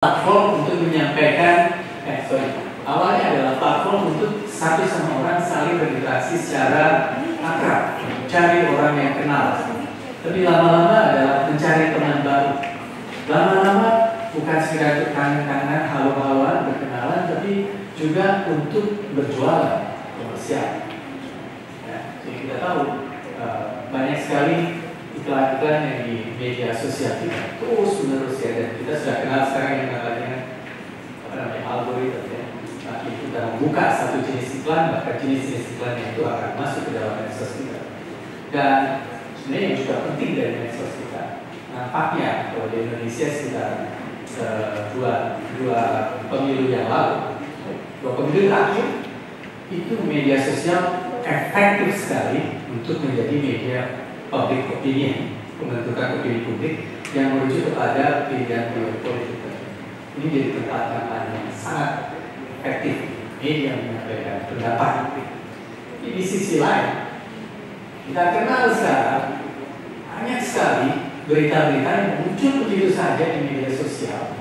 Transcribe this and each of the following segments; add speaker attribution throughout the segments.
Speaker 1: platform untuk menyampaikan awalnya adalah platform untuk satu sama orang saling berinteraksi secara akrab, mencari orang yang kenal. Tapi lama-lama adalah mencari teman baru. Lama-lama bukan sekedar untuk kangen-kangen, halo-haloan, berkenalan, tapi juga untuk berjualan komersial. Ya, jadi kita tahu banyak sekali iklan-iklan yang di media sosial kita terus menerus ya, dan kita sudah kenal sekarang yang namanya algoritma ya. Nah, kita membuka satu jenis iklan, maka jenis-jenis iklan yang itu akan masuk ke dalam medsos kita. Dan sebenarnya yang juga penting dari medsos kita, nampaknya kalau di Indonesia sekitar dua pemilu yang lalu, dua pemilu terakhir itu media sosial efektif sekali untuk menjadi media public opinion, menentukan opini publik yang merujuk kepada pilihan politik. Ini jadi tempat kampanye yang sangat efektif, media menyampaikan pendapat. Di sisi lain, kita kenal sekarang banyak sekali berita-berita yang muncul begitu saja di media sosial,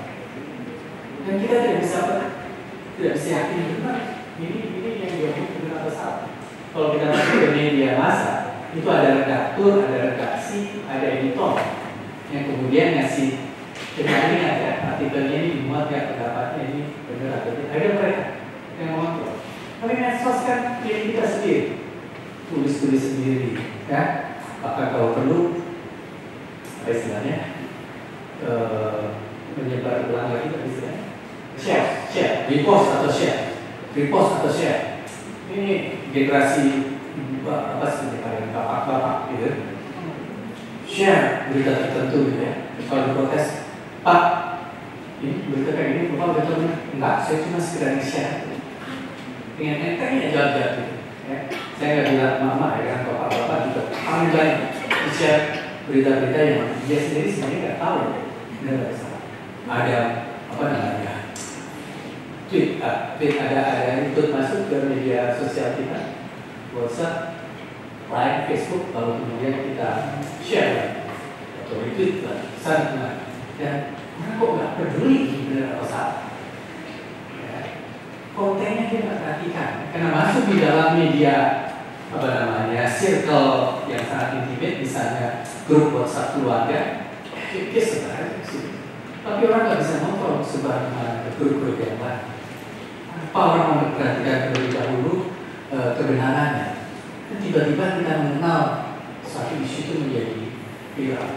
Speaker 1: dan kita tidak bisa yakin benar ini yang diomongin benar atau salah. Kalau kita masuk ke media massa, itu ada redaktur, ada redaksi, ada editor yang kemudian ngasih ini ada artikelnya ini dimuat ya, pendapatnya ini benar atau tidak. Ada mereka yang mengontrol. Tapi medsos kan milik kita sendiri, tulis sendiri, ya. Bahkan kalau perlu, apa istilahnya, menyebar ulang lagi, apa istilahnya, share, repost atau share. Ini generasi apa sih kalian bapak gitu, share berita tertentu gitu ya. Kalau diprotes, Pak, ini berita kayak gini, Bapak betul enggak? Saya cuma sekedar share. Dengan entengnya jawab gitu. Ya. Saya nggak bilang mama ya kan, bapak juga paling banyak share berita-berita yang dia sendiri sebenarnya nggak tahu. Benar nggak salah. Ada apa namanya? Tweet ada input masuk ke media sosial kita, WhatsApp, like, Facebook, lalu kemudian kita share atau retweet lah, sana. Dan orang kok nggak peduli benar atau salah. Ya. Kontennya dia nggak perhatikan, karena masuk di dalam media apa namanya circle yang sangat intimate, misalnya grup WhatsApp keluarga, dia sebar di situ. Tapi orang nggak bisa nonton sebar ke grup-grup yang lain. Apa orang memperhatikan terlebih dahulu kebenarannya? Dan tiba-tiba kita mengenal satu isu itu menjadi viral.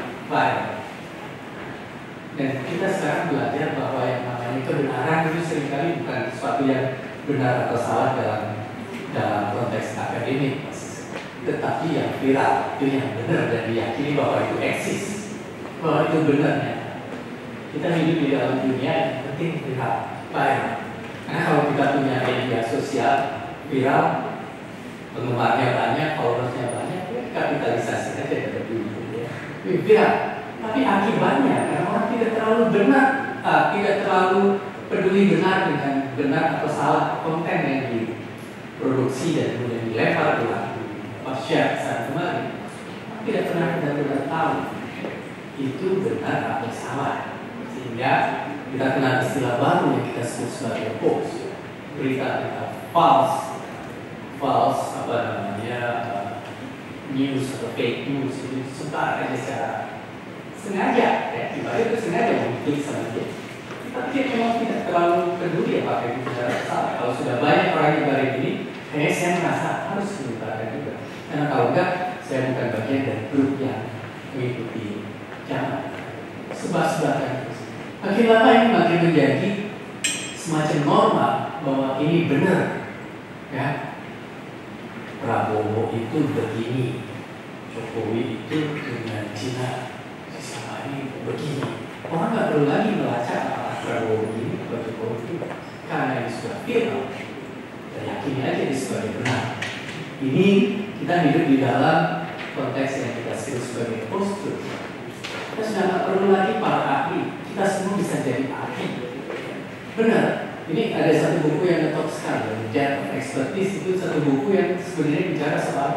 Speaker 1: Dan kita sekarang belajar bahwa yang namanya kebenaran itu seringkali bukan sesuatu yang benar atau salah dalam konteks akademik, tetapi yang viral itu yang benar dan diyakini bahwa itu eksis, bahwa itu benarnya. Kita hidup di dalam dunia yang penting viral, baik. Karena kalau kita punya media sosial viral, penggemarnya banyak, followersnya banyak, kapitalisasi aja dari dulu ya. Viral. Tapi akibatnya, karena orang tidak terlalu tidak terlalu peduli benar dengan benar atau salah konten yang diproduksi dan kemudian dilempar ke share saat kemarin, tidak pernah benar-benar tahu itu benar atau salah, sehingga kita kenal istilah baru yang kita sebut sebagai hoax, berita false apa namanya news atau fake news itu sebar aja secara sengaja, ya, ibarat itu sengaja mengklik sama dia. Tapi dia memang tidak terlalu peduli apakah itu benar atau salah. Kalau sudah banyak orang yang bareng ini, kayaknya saya merasa harus menyebarkan juga. Karena kalau enggak, saya bukan bagian dari grup yang mengikuti zaman. Sebar-sebarkan itu. Makin lama ini makin menjadi semacam norma bahwa ini benar, ya. Prabowo itu begini, Jokowi itu dengan Cina ini begini. Orang nggak perlu lagi melacak apakah Prabowo begini atau Jokowi itu, karena ini sudah viral. Dan yakini aja ini sebagai benar. Ini kita hidup di dalam konteks yang kita sebut sebagai post-truth. Kita sudah nggak perlu lagi para ahli. Kita semua bisa jadi ahli. Benar. Ini ada satu buku yang ngetop sekali, Depth of Expertise. Itu satu buku yang sebenarnya bicara soal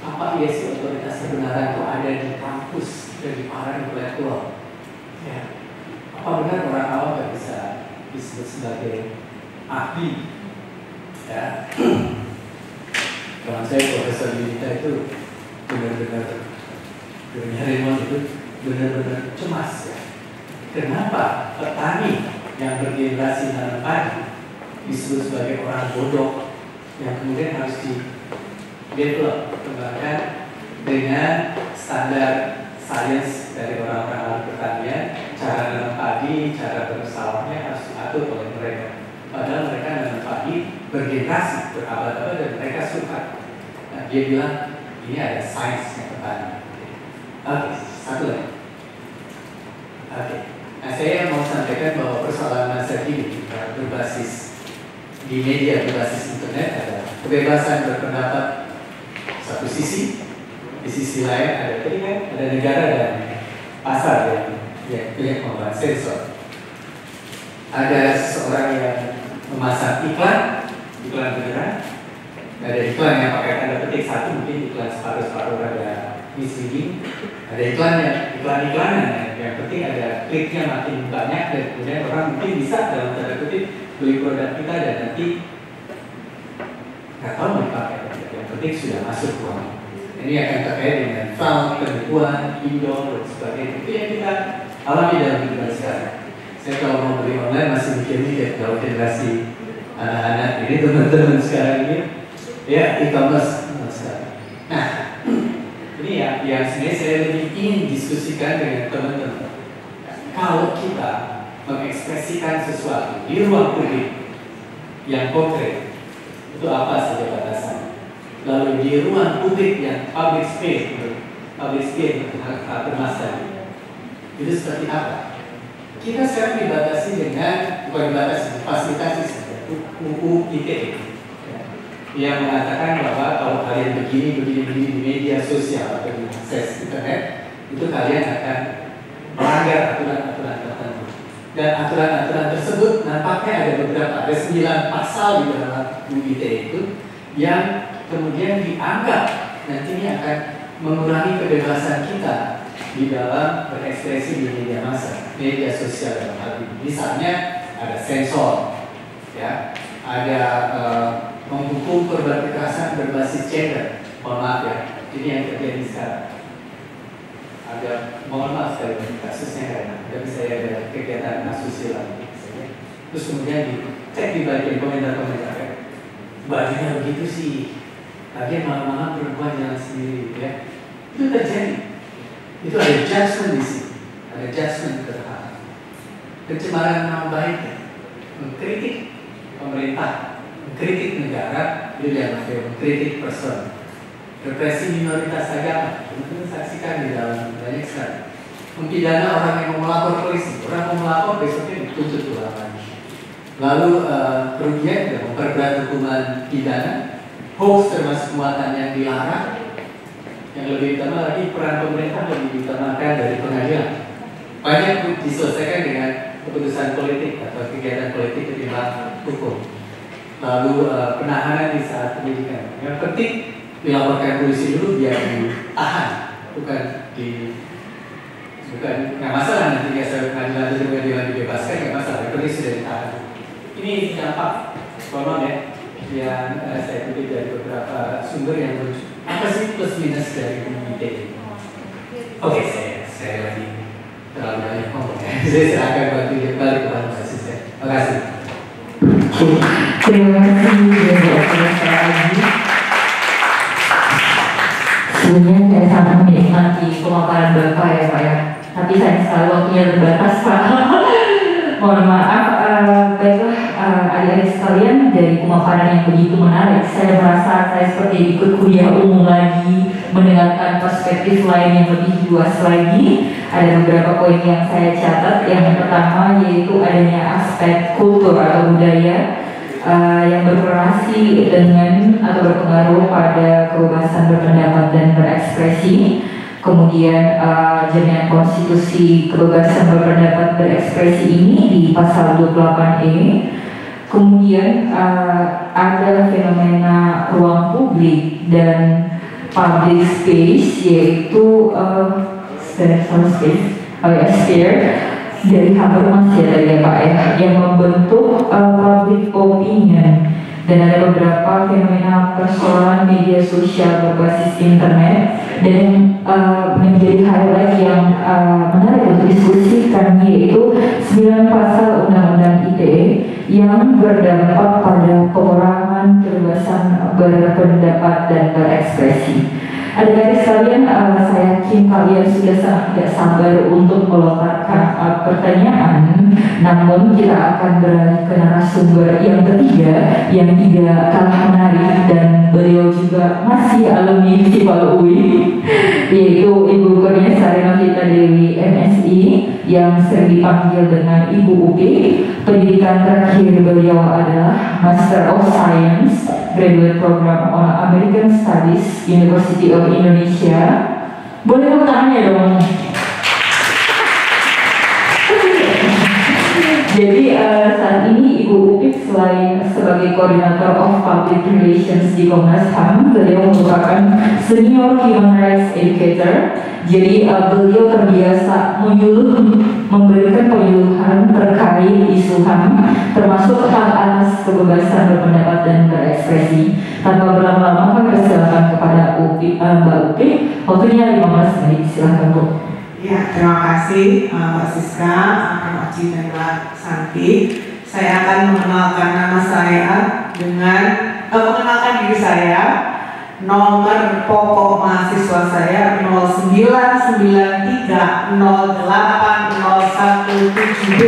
Speaker 1: apa iya sih otoritas kebenaran itu ada di kampus dari para intelektual. Ya. apa benar orang awam nggak bisa disebut sebagai ahli? Ya, kawan saya Profesor Yunita itu benar-benar Harimon itu benar-benar cemas ya. Kenapa petani yang bergenerasi nanam padi disebut sebagai orang bodoh yang kemudian harus di-develop, kembangkan dengan standar sains dari orang-orang ahli pertanian, cara nanam padi, cara bersawahnya harus diatur oleh mereka. Padahal mereka nanam padi bergenerasi, berabad-abad dan mereka suka. Nah, dia bilang ini ada sainsnya petani. Oke, satu lagi. Oke, nah saya mau sampaikan bahwa persoalan masa kini berbasis di media berbasis internet ada kebebasan berpendapat satu sisi, di sisi lain ada kan ada negara dan pasar yang membuat sensor. Ada seseorang yang memasang iklan beneran, ada iklan yang pakai tanda petik satu, mungkin iklan separuh-separuh ada misleading, ada iklan-iklanan yang penting ada kliknya makin banyak dan kemudian orang mungkin bisa dalam tanda petik beli produk kita dan nanti nggak tahu mau dipakai, yang penting sudah masuk uang. Ini akan terkait dengan fraud, penipuan, indoor dan sebagainya. Itu yang kita alami dalam kehidupan sekarang. Saya kalau mau beli online masih mikir-mikir kalau generasi anak-anak ini teman-teman sekarang ini ya e-commerce sekarang. Nah, ini yang sebenarnya saya lebih ingin diskusikan dengan teman-teman. Kalau kita mengekspresikan sesuatu di ruang publik yang konkret, itu apa saja batasannya? Lalu di ruang publik yang public space bermasalah, itu seperti apa? Kita sekarang dibatasi dengan, bukan dibatasi, fasilitasi saja, UU ITE yang mengatakan bahwa kalau kalian begini di media sosial atau di akses internet, itu kalian akan melanggar aturan-aturan tertentu. Dan aturan-aturan tersebut nampaknya ada beberapa, ada 9 pasal di dalam UU ITE itu yang kemudian dianggap nantinya akan mengurangi kebebasan kita di dalam berekspresi di media massa, media sosial dalam hal ini. Misalnya ada sensor, ya, ada menghukum korban kekerasan berbasis gender. Mohon maaf ya, ini yang terjadi sekarang. Ada, mohon maaf sekali kasusnya karena tapi saya ada kegiatan asusila. Terus kemudian dicek di bagian komentar-komentar, bajunya begitu sih, lagi malam-malam perempuan jalan sendiri, ya. Itu terjadi. Itu ada judgment di sini, ada judgment terhadap pencemaran nama baik, mengkritik pemerintah, mengkritik negara, mengkritik person, represi minoritas agama. Teman-teman saksikan di dalam banyak sekali. Mempidana orang yang mau melapor polisi, orang mau melapor besoknya dituntut ulangan. Lalu kerugian juga memperberat hukuman pidana, hoax termasuk muatan yang dilarang. Yang lebih utama lagi peran pemerintah lebih diutamakan dari pengadilan. Banyak diselesaikan dengan keputusan politik atau kegiatan politik ketimbang hukum. Lalu penahanan di saat penyidikan. Yang penting dilaporkan polisi dulu biar ditahan, bukan nggak masalah nanti biasa pengadilan itu pengadilan dibebaskan nggak masalah. Yang penting sudah ditahan. Ini dampak konon ya yang saya kutip dari beberapa sumber yang lucu. Apa sih plus minus dari UITE? Oke, saya lagi terlalu banyak ngomong ya. Saya serahkan waktu balik kepada Mbak Sis ya. Terima kasih.
Speaker 2: Terima kasih sekali lagi. Sebelumnya saya sangat menikmati pemaparan Bapak ya Pak ya. Tapi sayang sekali waktunya terbatas Pak. Mohon maaf. Baiklah adik-adik sekalian, dari pemaparan yang begitu menarik, saya merasa saya seperti ikut kuliah umum lagi, mendengarkan perspektif lain yang lebih luas lagi. Ada beberapa poin yang saya catat. Yang pertama yaitu adanya aspek kultur atau budaya yang berkorelasi dengan atau berpengaruh pada kebebasan berpendapat dan berekspresi. Kemudian jaminan konstitusi kebebasan berpendapat berekspresi ini di pasal 28E. Kemudian ada fenomena ruang publik dan public space, yaitu sphere dari Habermas ya tadi ya Pak ya, yang membentuk public opinion, dan ada beberapa fenomena persoalan media sosial berbasis internet, dan menjadi highlight yang menarik untuk diskusikan yaitu 9 pasal Undang-Undang ITE yang berdampak pada pengurangan kebebasan berpendapat dan berekspresi. Adik-adik sekalian, saya yakin kalian sudah sangat tidak sabar untuk melontarkan pertanyaan. Namun kita akan beralih ke narasumber yang ketiga yang tidak kalah menarik, dan beliau juga masih alumni Festival UI, yaitu Ibu Kurnia Sarinavita Dewi MSI yang sering dipanggil dengan Ibu UPI. Pendidikan terakhir beliau adalah Master of Science Graduate Program on American Studies University of Indonesia. Boleh tepuk tangannya dong. Jadi saat ini Ibu Upik selain sebagai koordinator of public relations di Komnas HAM, beliau merupakan senior human rights educator. Jadi beliau terbiasa memberikan penyuluhan terkait isu HAM, termasuk hak atas kebebasan berpendapat dan berekspresi. Tanpa berlama-lama kami persilakan kepada Mbak Upik. Waktunya 15 menit, silakan Bu.
Speaker 3: Ya, terima kasih Mbak Siska, Mbak Aji dan Mbak Santi. Saya akan mengenalkan nama saya dengan mengenalkan diri saya. Nomor pokok mahasiswa saya 0993080117B.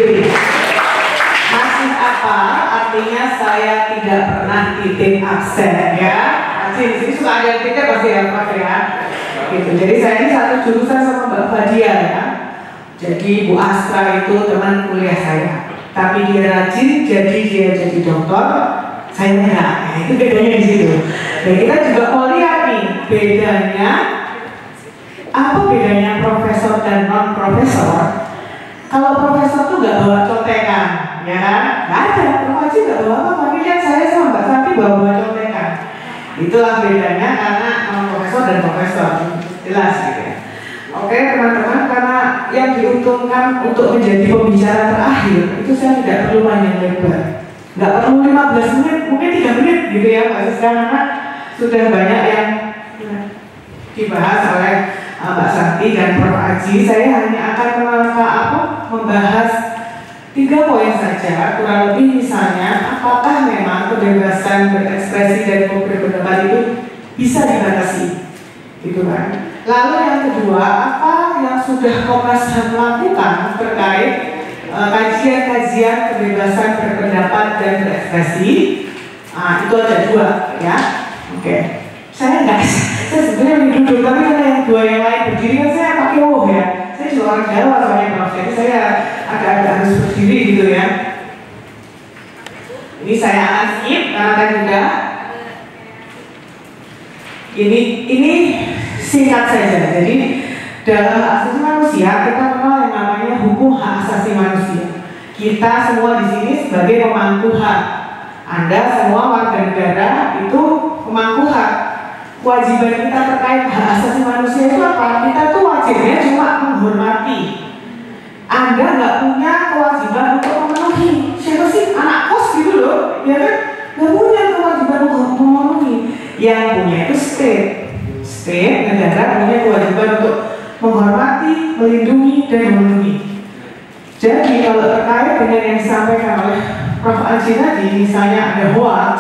Speaker 3: Masih apa? Artinya saya tidak pernah titik absen ya. Aji, di sini suka ada titik pasti ya Pak ya. Gitu. Jadi saya ini satu jurusan sama Mbak Fadia ya. Jadi Bu Astra itu teman kuliah saya. Tapi dia rajin, jadi dia jadi dokter, saya enggak. Nah, itu bedanya di situ. Dan kita juga mau lihat nih bedanya, apa bedanya profesor dan non profesor. Kalau profesor tuh nggak bawa contekan, ya kan? Nggak ada, Prof Aji nggak bawa apa-apa. Tapi lihat saya sama Mbak Santi bawa contekan. Itulah bedanya karena non profesor dan profesor. Jelas gitu ya. Oke teman-teman, karena yang diuntungkan untuk menjadi pembicara terakhir itu saya tidak perlu panjang lebar, nggak perlu 15 menit, mungkin 3 menit gitu ya Mbak Siska, karena sudah banyak yang dibahas oleh Mbak Santi dan Prof Aji. Saya hanya akan membahas 3 poin saja, kurang lebih misalnya apakah memang kebebasan berekspresi dan berpendapat itu bisa dibatasi, gitu kan. Lalu yang kedua, apa yang sudah Komnas HAM lakukan terkait kajian-kajian kebebasan berpendapat dan berekspresi. Itu ada 2 ya. Oke. Saya sebenarnya duduk, tapi karena yang 2 yang lain berdiri kan saya pakai ya. Saya juga orang Jawa soalnya Prof, jadi saya agak-agak harus berdiri gitu ya. Ini saya akan skip karena tadi juga. Ini singkat saja. Jadi dalam hak asasi manusia kita kenal yang namanya hukum hak asasi manusia. Kita semua di sini sebagai pemangku hak. Anda semua warga negara itu pemangku hak. Kewajiban kita terkait hak asasi manusia itu apa? Kita tuh wajibnya cuma menghormati. Anda nggak punya kewajiban untuk memenuhi. Siapa sih anak kos gitu loh, ya kan? Nggak punya kewajiban untuk memenuhi. Yang punya itu state, negara punya kewajiban untuk menghormati, melindungi, dan memenuhi. Jadi kalau terkait dengan yang disampaikan oleh Prof Aji tadi, misalnya ada hoax,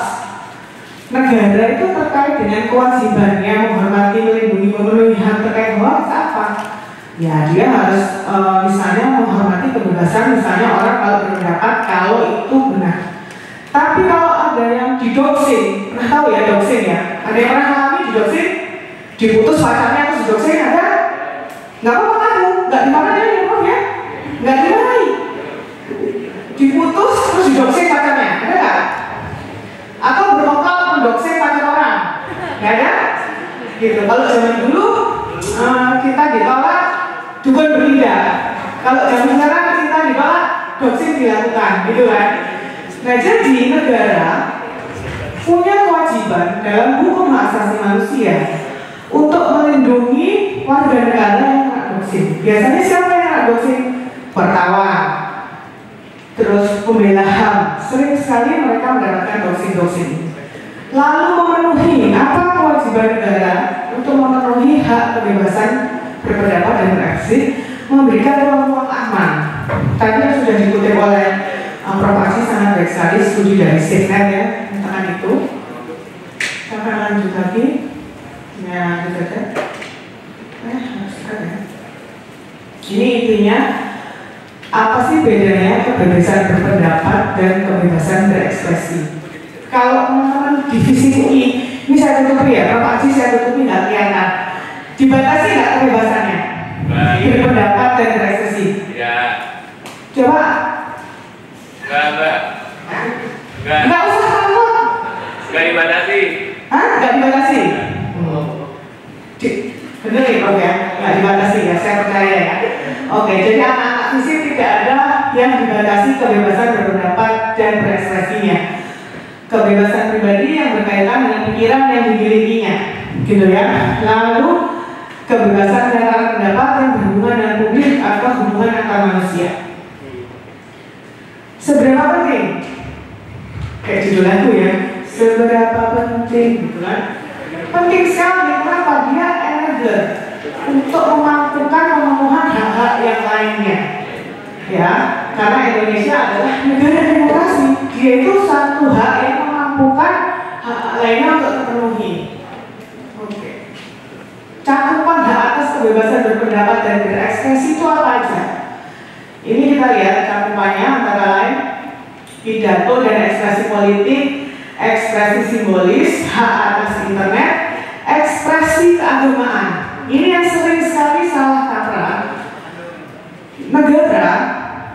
Speaker 3: negara itu terkait dengan kewajibannya menghormati, melindungi, memenuhi hak terkait hoax apa? Ya dia harus misalnya menghormati kebebasan, misalnya orang kalau berpendapat kalau itu benar. Tapi kalau ada yang didoxing, pernah tahu ya doxing ya? Ada yang pernah mengalami didoxing? Diputus pacarnya terus didoxing ada? Nggak apa-apa aku, nggak dimarahin ya Prof ya? Nggak dimarahin. Diputus terus didoxing pacarnya, ada nggak? Atau berkokal mendoxing pacar orang? Nggak ada? Gitu. Kalau zaman dulu kita ditolak dukun bertindak. Kalau zaman sekarang kita ditolak doxing dilakukan, gitu kan? Nah jadi negara punya kewajiban dalam hukum hak asasi manusia untuk melindungi warga negara yang kena doxing. Biasanya siapa yang kena doxing? wartawan, terus pembela HAM. Sering sekali mereka mendapatkan doxing. Lalu memenuhi apa kewajiban negara untuk memenuhi hak kebebasan berpendapat dan berekspresi, memberikan ruang-ruang aman. Tadi yang sudah dikutip oleh Prof. Aji sangat baik sekali, studi dari SafeNet ya tentang itu. Kita akan lanjut lagi. Ya, gitu saja. Ini intinya apa sih bedanya kebebasan berpendapat dan kebebasan berekspresi? Kalau teman-teman divisi UI, ini saya tutupi ya, Prof. Aji saya tutupi nggak kelihatan. Dibatasi nggak kebebasannya? Berpendapat dan berekspresi?
Speaker 4: Ya.
Speaker 3: Coba.
Speaker 4: Enggak.
Speaker 3: Nggak usah takut.
Speaker 4: Enggak dibatasi.
Speaker 3: Hah? Nggak dibatasi? Bener ya Prof ya? Nggak dibatasi ya, saya percaya ya. Oke, jadi anak-anak fisik tidak ada yang dibatasi kebebasan berpendapat dan berekspresinya. Kebebasan pribadi yang berkaitan dengan pikiran yang dimilikinya, gitu ya. Lalu kebebasan menyatakan pendapat yang berhubungan dengan publik atau hubungan antar manusia. Seberapa penting? Kayak judul lagu ya. Seberapa penting, gitu kan? Penting sekali. Kenapa? Dia enabler untuk memampukan pemenuhan hak-hak yang lainnya. Ya, karena Indonesia adalah negara demokrasi. Dia itu satu hak yang memampukan hak lainnya untuk terpenuhi. Oke. Cakupan hak atas kebebasan berpendapat dan berekspresi itu apa aja? Ini kita lihat cakupannya antara lain pidato dan ekspresi politik, ekspresi simbolis, hak atas internet, ekspresi keagamaan. Ini yang sering sekali salah kaprah. Negara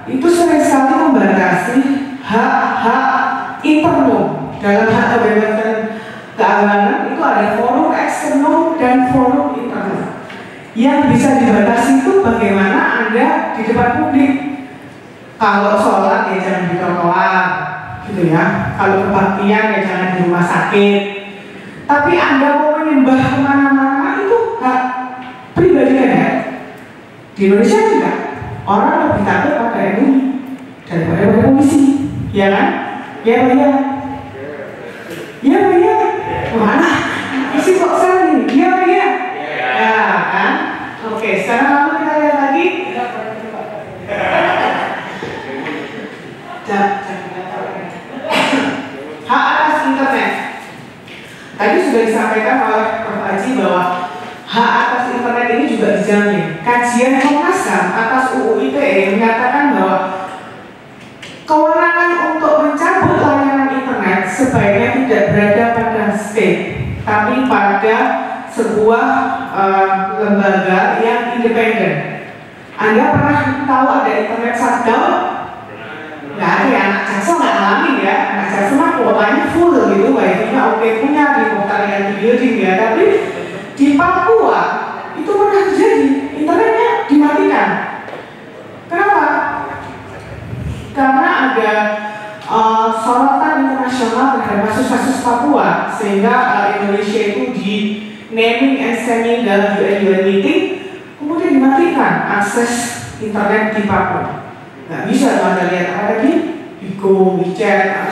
Speaker 3: itu sering sekali membatasi hak-hak internal. Dalam hak kebebasan keagamaan itu ada forum eksternal dan forum internal. Yang bisa dibatasi itu bagaimana Anda di depan publik. Kalau sholat ya jangan di trotoar, gitu ya. Kalau kebaktian ya jangan di rumah sakit. Tapi Anda mau menyembah kemana-mana itu hak pribadi Anda. Di Indonesia juga orang lebih takut pada MUI daripada pada polisi, ya kan? Ya Pak ya. Ya Pak ya. Mana? Isi kok saya nih? Ya Pak ya. Ya kan? Oke, sekarang lalu kita lihat lagi. Hak atas internet. Tadi sudah disampaikan oleh Prof. Aji bahwa hak atas internet ini juga dijamin. Kajian Komnas HAM atas UU ITE menyatakan bahwa kewenangan untuk mencabut layanan internet sebaiknya tidak berada pada state, tapi pada sebuah lembaga yang independen. Anda pernah tahu ada internet shutdown? Nggak ada ya, anak jaksa nggak ngalamin ya. Anak jaksa mah kuotanya full gitu, wifi-nya oke punya di Moktarian Building ya. Tapi di Papua itu pernah terjadi, internetnya dimatikan. Kenapa? Karena ada sorotan internasional terhadap kasus-kasus Papua, sehingga Indonesia itu di naming and shaming dalam UN meeting, kemudian dimatikan akses internet di Papua. Nggak bisa Anda lihat apa tadi? Bigo, WeChat,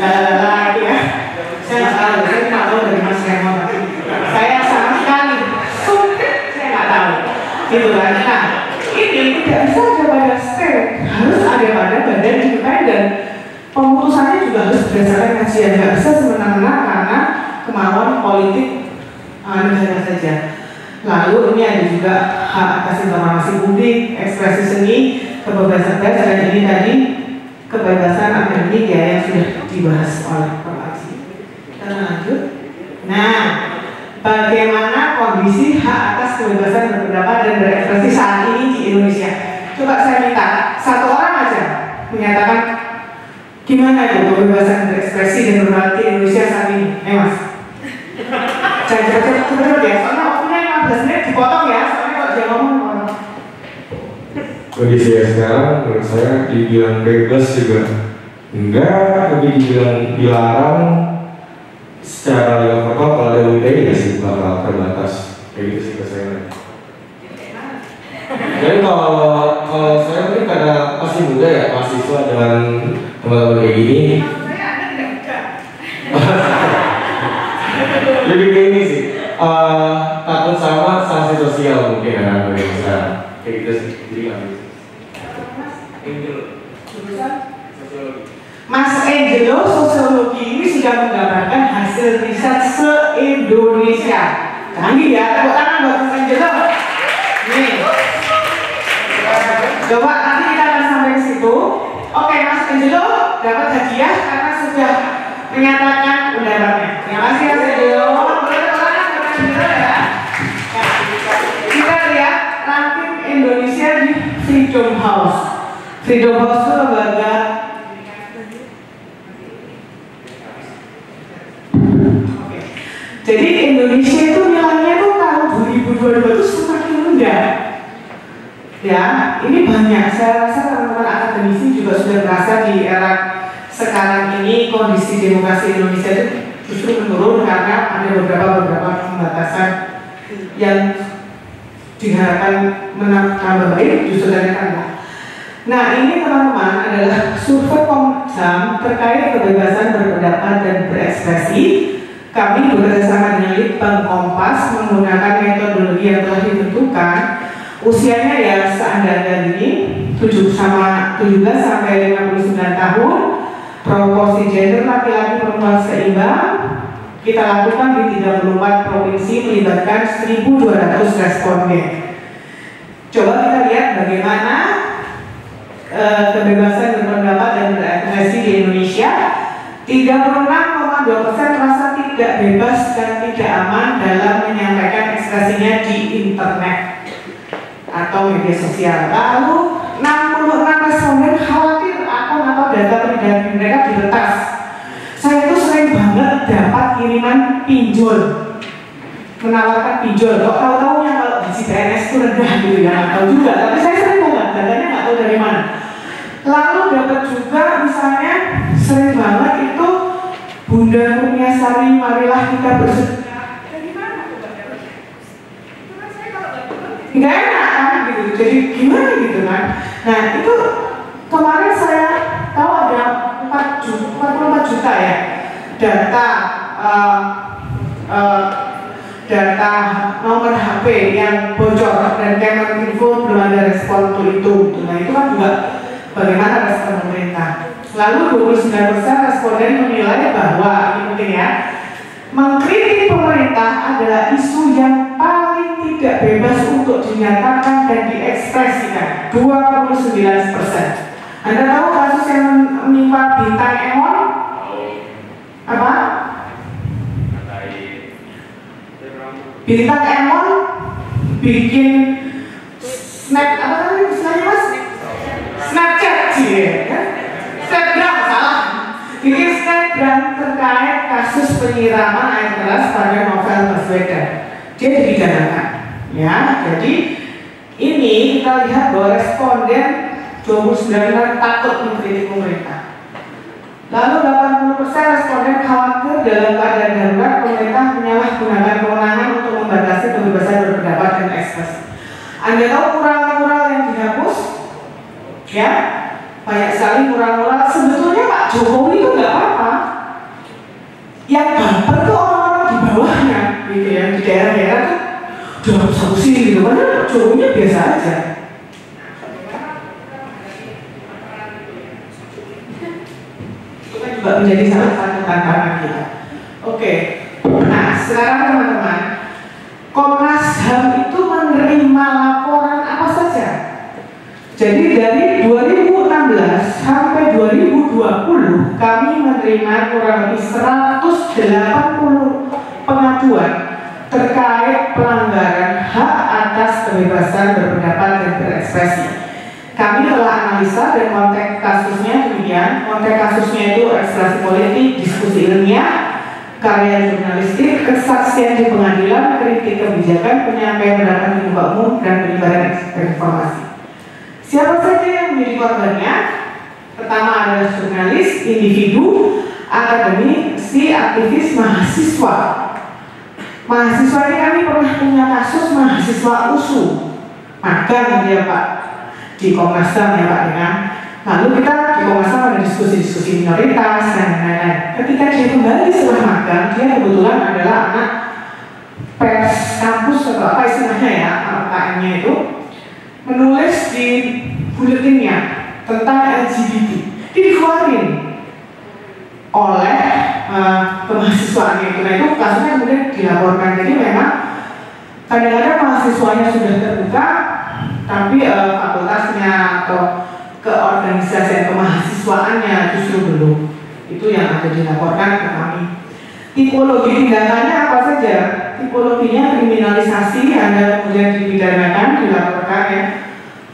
Speaker 3: lalala itu ya. Saya nggak tahu, saya nggak tahu dari Mas Raymond. Saya sama sekali saya nggak tahu. Gitu kan? Nah, ini tidak bisa ada pada state, harus ada pada badan independen. Pemutusannya juga harus berdasarkan kajian, nggak bisa semena-mena karena kemauan politik negara saja. Lalu ini ada juga hak atas informasi publik, ekspresi seni, kebebasan pers, dan ini tadi kebebasan akademik ya yang sudah dibahas oleh Prof. Aji. Kita lanjut. Nah, bagaimana kondisi hak atas kebebasan berpendapat dan berekspresi saat ini di Indonesia? Coba saya minta satu orang aja menyatakan gimana itu kebebasan berekspresi dan berpendapat di Indonesia saat ini. Mas, jangan cepet-cepet ya, soalnya waktunya 15 menit dipotong ya, soalnya kalau dia ngomong.
Speaker 5: Bagi saya sekarang, menurut saya dibilang bebas juga enggak, tapi dibilang dilarang secara legal formal kalau ada UITE ya sih bakal terbatas kayak gitu sih ke saya. Jadi kalau Kalau saya mungkin karena masih muda ya, mahasiswa dengan teman-teman kayak gini.
Speaker 3: Saya Anda tidak muda.
Speaker 5: Lebih kayak ini sih, takut sama sanksi sosial mungkin anak-anak yang bisa kayak gitu sih. Jadi nggak bisa.
Speaker 3: Mas Angelo sosiologi ini sudah menggambarkan hasil riset se-Indonesia. Canggih ya, tepuk tangan buat Mas Angelo. Nih. Coba nanti kita akan sampai ke situ. Oke, Mas Angelo dapat hadiah karena sudah menyatakan pendapatnya. Terima kasih Mas Angelo. Boleh tepuk tangan buat Mas Angelo ya. Kita lihat ranking Indonesia di Freedom House. Freedom House itu lembaga jadi Indonesia itu nilainya itu tahun 2022 itu semakin rendah. Ya, ini banyak. Saya rasa teman-teman akademisi juga sudah merasa di era sekarang ini kondisi demokrasi Indonesia itu justru menurun karena ada beberapa pembatasan yang diharapkan menambah baik justru ternyata. Nah, ini teman-teman adalah survei Komjam terkait kebebasan berpendapat dan berekspresi. Kami bekerjasama dengan Litbang Kompas menggunakan metodologi yang telah ditentukan. Usianya ya seandainya ini 17 sampai 59 tahun. Proporsi gender laki-laki perempuan seimbang. Kita lakukan di 34 provinsi melibatkan 1.200 responden. Coba kita lihat bagaimana kebebasan berpendapat dan berekspresi di Indonesia. 36,2% merasa tidak bebas dan tidak aman dalam menyampaikan ekspresinya di internet atau media sosial. Lalu 66 responden khawatir akun atau data pribadi mereka diretas. Saya itu sering banget dapat kiriman pinjol, menawarkan pinjol. Kok tahu-tahunya kalau gaji PNS itu rendah gitu ya, nggak tahu juga. Tapi saya sering banget, datanya nggak tahu dari mana. Lalu dapat juga misalnya sering banget itu Bunda Kurniasari, marilah kita bersedekah. Dari mana tuh Bunda? Itu kan saya kalau nggak enak kan gitu. Jadi gimana gitu kan? Nah itu kemarin saya tahu ada 44 juta ya data data nomor HP yang bocor dan Kemeninfo belum ada respon untuk itu. Nah itu kan juga bagaimana respon pemerintah. Lalu 29% responden menilai bahwa ini penting ya, mengkritik pemerintah adalah isu yang paling tidak bebas untuk dinyatakan dan diekspresikan. 29%. Anda tahu kasus yang menimpa Bintang Emon? Apa? Bintang Emon bikin snap apa tadi istilahnya mas? Snapchat sih ya? Snapgram salah. Bikin snapgram terkait kasus penyiraman air keras pada Novel Baswedan. Dia dipidanakan. Ya, jadi ini kita lihat bahwa responden 29% takut mengkritik pemerintah. Lalu 80% responden khawatir dalam keadaan darurat pemerintah menyalahgunakan kewenangan untuk membatasi kebebasan berpendapat dan ekspresi. Anda tahu mural-mural yang dihapus? Ya, banyak sekali mural-mural. Sebetulnya Pak Jokowi itu nggak apa-apa. Yang baper tuh orang-orang di bawahnya, gitu ya, di daerah-daerah tuh udah solusi gitu. Padahal Jokowi biasa aja. Juga menjadi salah satu tantangan kita. Oke, nah sekarang teman-teman, Komnas HAM itu menerima laporan apa saja. Jadi dari 2016 sampai 2020 kami menerima kurang lebih 180 pengaduan terkait pelanggaran hak atas kebebasan berpendapat dan berekspresi. Kami telah analisa dan konteks kasusnya demikian. Konteks kasusnya itu ekspresi politik, diskusi ilmiah, karya jurnalistik, kesaksian di pengadilan, kritik kebijakan, penyampaian pendapat di muka umum, dan penyebaran informasi. Siapa saja yang menjadi korbannya? Pertama adalah jurnalis, individu, akademisi, aktivis, mahasiswa. Mahasiswa ini kami pernah punya kasus mahasiswa USU, magang dia Pak. di Komnas HAM ya Pak dengan. Lalu kita di Komnas HAM ada diskusi-diskusi minoritas dan lain-lain. Ketika dia kembali setelah magang, dia kebetulan adalah anak pers kampus atau apa istilahnya ya, KM-nya itu menulis di buletinnya tentang LGBT. Dia dikeluarin oleh kemahasiswaannya itu. Nah itu kasusnya kemudian dilaporkan. Jadi memang kadang-kadang mahasiswanya sudah terbuka, tapi fakultasnya atau keorganisasian kemahasiswaannya justru belum. Itu yang ada dilaporkan ke kami. Tipologi tindakannya apa saja? Tipologinya kriminalisasi, Anda kemudian dipidanakan, dilaporkan ya.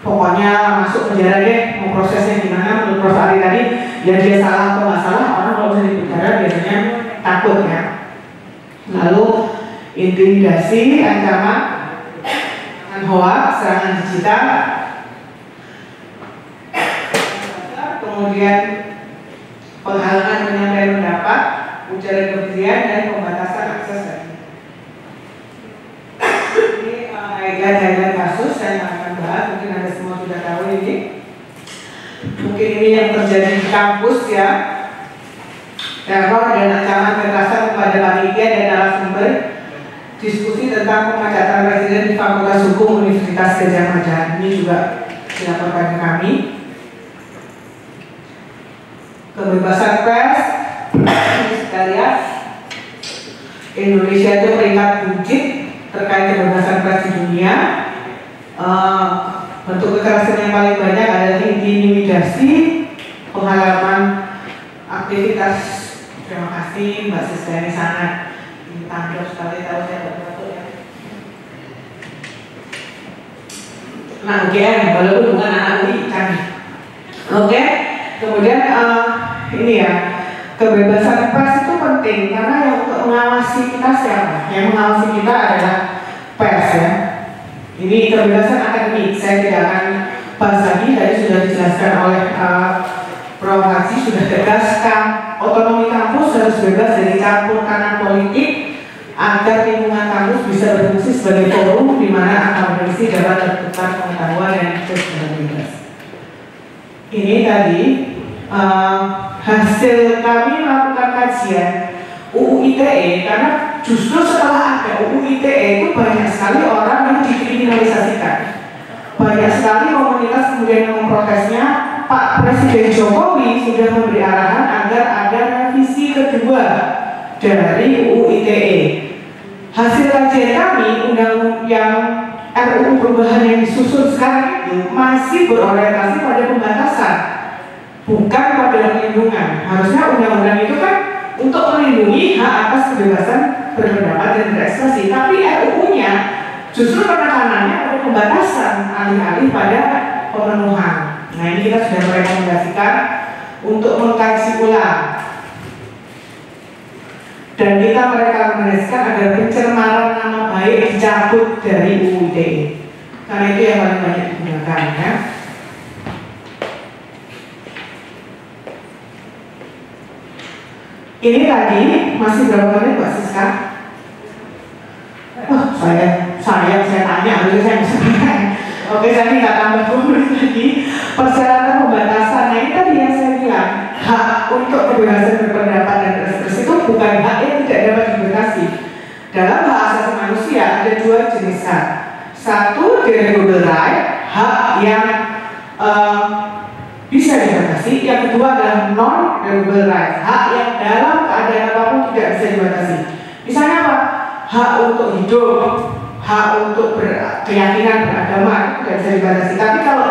Speaker 3: Pokoknya masuk penjara deh, mau prosesnya gimana menurut Prof. Ari tadi, ya dia salah atau nggak salah, orang kalau bisa di penjara biasanya takut ya. Lalu intimidasi, ancaman, hoax, serangan digital, kemudian penghalangan penyampaian pendapat, ujaran kebencian dan pembatasan akses data. Ini highlight kasus saya akan bahas, mungkin Anda semua sudah tahu ini. Mungkin ini yang terjadi di kampus ya. Teror dan ancaman kekerasan kepada panitia dan narasumber. Diskusi tentang pemecatan presiden di Fakultas Hukum Universitas Gadjah Mada. Ini juga dilaporkan ke kami. Kebebasan pers, sekalian Indonesia itu peringkat buncit terkait kebebasan pers di dunia. Bentuk kekerasan yang paling banyak adalah intimidasi, penghalangan aktivitas. Terima kasih Mbak Siska, ini sangat tanggal sekali, tahu saya betul ya. Nah UGM, walaupun bukan anak UI kami. Oke, kemudian ini ya, kebebasan pers itu penting karena yang untuk mengawasi kita siapa? Yang mengawasi kita adalah pers ya. Ini kebebasan akademik, saya tidak akan bahas lagi, tadi sudah dijelaskan oleh Prof. Haji, sudah tegaskan otonomi kampus harus bebas dari campur tangan politik agar lingkungan kampus bisa berfungsi sebagai forum di mana akademisi dapat bertukar pengetahuan dan secara bebas. Ini tadi hasil kami melakukan kajian UU ITE, karena justru setelah ada UU ITE itu banyak sekali orang yang dikriminalisasikan. Banyak sekali komunitas kemudian yang memprotesnya. Pak Presiden Jokowi sudah memberi arahan agar ada revisi kedua dari UU ITE. Hasil kajian kami, RUU perubahan yang disusun sekarang itu masih berorientasi pada pembatasan, bukan pada perlindungan. Harusnya undang-undang itu kan untuk melindungi hak atas kebebasan berpendapat dan berekspresi, tapi RUU-nya justru penekanannya pada pembatasan alih-alih pada pemenuhan. Nah ini kita sudah merekomendasikan untuk mengkaji ulang, dan kita merekomendasikan agar pencemaran nama baik dicabut dari UU ITE, karena itu yang paling banyak digunakan ya. Ini tadi masih berapa menit Mbak Siska? Saya tanya, harusnya saya bisa tanya. Oke, saya minta tambah 2 menit lagi. Persyaratan pembatasan, nah ini tadi yang saya bilang, hak untuk kebebasan berpendapat dan berekspresi itu bukan hak yang tidak dapat dibatasi. Dalam hak asasi manusia ada 2 jenis hak. Satu, derogable right, hak yang bisa dibatasi. Yang kedua adalah non-derogable right, hak yang dalam keadaan apapun tidak bisa dibatasi. Misalnya apa? Hak untuk hidup, hak untuk berkeyakinan beragama tidak bisa dibatasi. Tapi kalau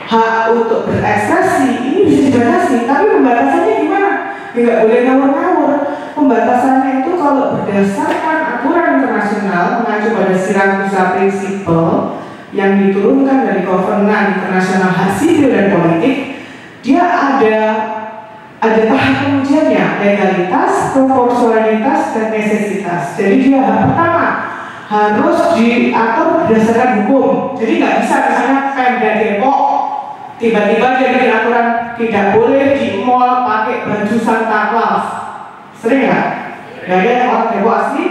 Speaker 3: hak untuk berekspresi ini bisa dibatasi. Tapi pembatasannya gimana? Tidak boleh ngawur-ngawur. Pembatasannya itu kalau berdasarkan aturan internasional mengacu pada Siracusa Principle yang diturunkan dari Kovenan Internasional Hak Sipil dan Politik, dia ada tahap pengujiannya, legalitas, proporsionalitas, dan necesitas. Jadi dia hak pertama harus diatur berdasarkan hukum. Jadi nggak bisa misalnya Pemda Depok tiba-tiba dia bikin aturan tidak boleh di mall pakai baju Santa Claus. Sering nggak? Ya dia orang Depok asli?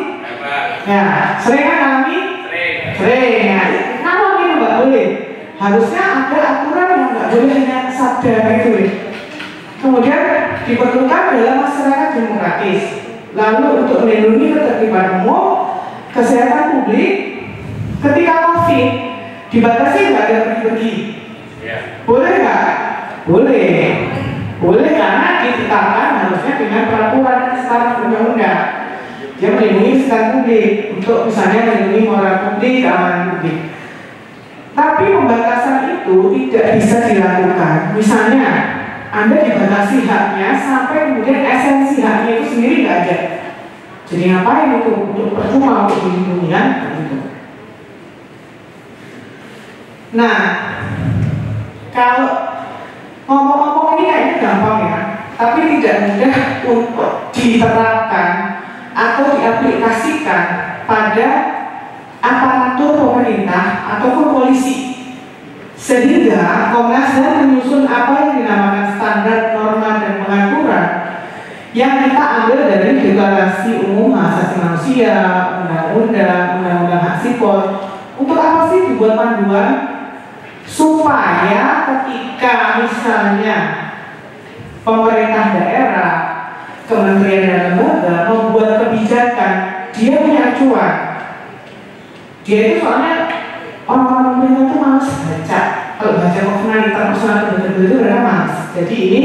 Speaker 3: Ya, sering kan kami? Sering. Nah, kenapa ini nggak boleh? Harusnya ada aturan boleh hanya sabda gitu ya. Kemudian diperlukan dalam masyarakat demokratis. Lalu untuk melindungi ketertiban umum, kesehatan publik, ketika COVID dibatasi nggak ada pergi-pergi? Boleh nggak? Boleh. Boleh karena ditetapkan harusnya dengan peraturan secara undang-undang. Dia melindungi kesehatan publik untuk misalnya melindungi moral publik, keamanan publik. Tapi pembatasan itu tidak bisa dilakukan. Misalnya, Anda dibatasi haknya sampai kemudian esensi haknya itu sendiri nggak ada. Jadi ngapain itu? Untuk percuma untuk dilindungi kan? Gitu. Nah, kalau ngomong-ngomong ini kayaknya gampang ya, tapi tidak mudah untuk diterapkan atau diaplikasikan pada aparatur pemerintah ataupun polisi. Sehingga Komnas HAM menyusun apa yang dinamakan standar, norma, dan pengaturan yang kita ambil dari Deklarasi Umum Hak Asasi Manusia, Undang-Undang Hak Sipil. Untuk apa sih dibuat panduan? Supaya ketika misalnya pemerintah daerah, kementerian dan lembaga membuat kebijakan, dia punya acuan. Dia itu soalnya orang-orang pemerintah itu malas baca. Kalau baca personal betul-betul itu mereka malas. Jadi ini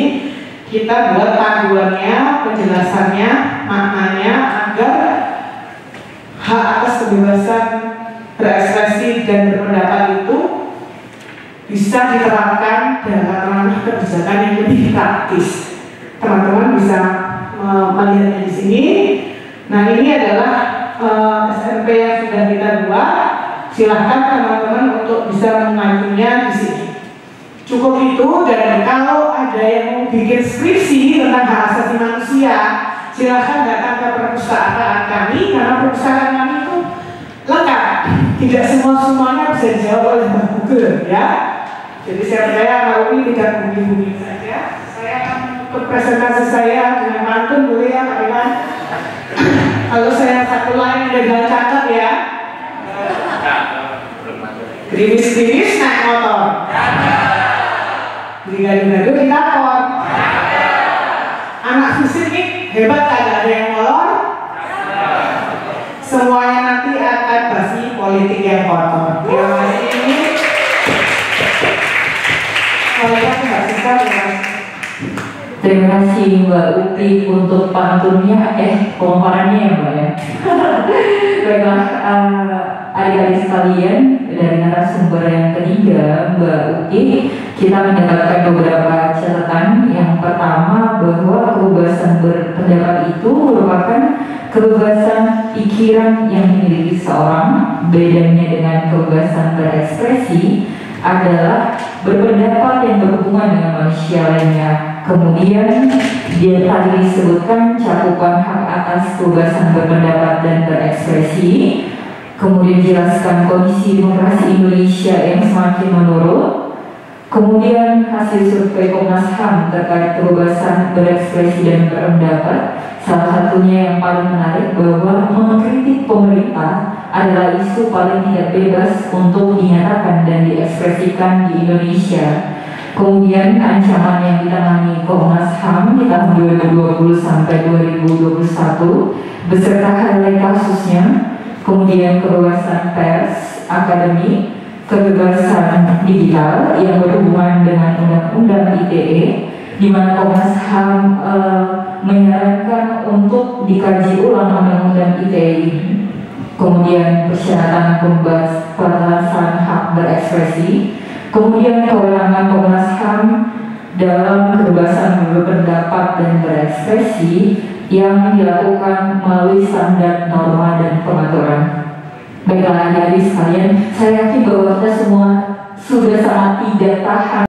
Speaker 3: kita buat panduannya, penjelasannya, maknanya agar hak atas kebebasan berekspresi dan berpendapat itu bisa diterapkan dalam ranah kebijakan yang lebih praktis. Teman-teman bisa melihatnya di sini. Nah, ini adalah SMP yang sudah kita buat. Silahkan teman-teman untuk bisa mengajunya di sini. Cukup itu, dan kalau ada yang mau bikin skripsi tentang hak asasi manusia, silahkan datang ke perpustakaan kami, karena perpustakaan kami itu lengkap. Tidak semuanya bisa dijawab oleh Mbak Google, ya. Jadi saya percaya kalau ini tidak bumi-bumi saja. Saya akan menutup presentasi saya dengan pantun, boleh ya Pak Iwan? Kalau saya satu lain udah catat ya. Gerimis-gerimis naik motor. Gado-gado di kantor. Anak fisik nih hebat, kagak ada yang molor. Semuanya nanti akan basi politik yang kotor. Terima kasih.
Speaker 2: Terima kasih Mbak Uti untuk pantunnya, pemaparannya ya Mbak ya. Baiklah, adik-adik sekalian, dari narasumber yang ketiga Mbak Uti, kita mendapatkan beberapa catatan. Yang pertama, bahwa kebebasan berpendapat itu merupakan kebebasan pikiran yang dimiliki seorang. Bedanya dengan kebebasan berekspresi adalah berpendapat yang berhubungan dengan manusia lainnya. Kemudian dia tadi disebutkan cakupan hak atas kebebasan berpendapat dan berekspresi. Kemudian jelaskan kondisi demokrasi Indonesia yang semakin menurun. Kemudian hasil survei Komnas HAM terkait kebebasan berekspresi dan berpendapat, salah satunya yang paling menarik bahwa mengkritik pemerintah adalah isu paling tidak bebas untuk dinyatakan dan diekspresikan di Indonesia. Kemudian ancaman yang ditangani Komnas HAM di tahun 2020 sampai 2021 beserta highlight kasusnya. Kemudian kebebasan pers, akademik, kebebasan digital yang berhubungan dengan Undang-Undang ITE, di mana Komnas HAM menyarankan untuk dikaji ulang Undang-Undang ITE ini. Kemudian persyaratan pembatasan hak berekspresi, kemudian kewenangan Komnas HAM dalam kebebasan berpendapat dan berekspresi yang dilakukan melalui standar, norma, dan pengaturan. Baiklah adik-adik sekalian, saya yakin bahwa kita semua sudah sangat tidak tahan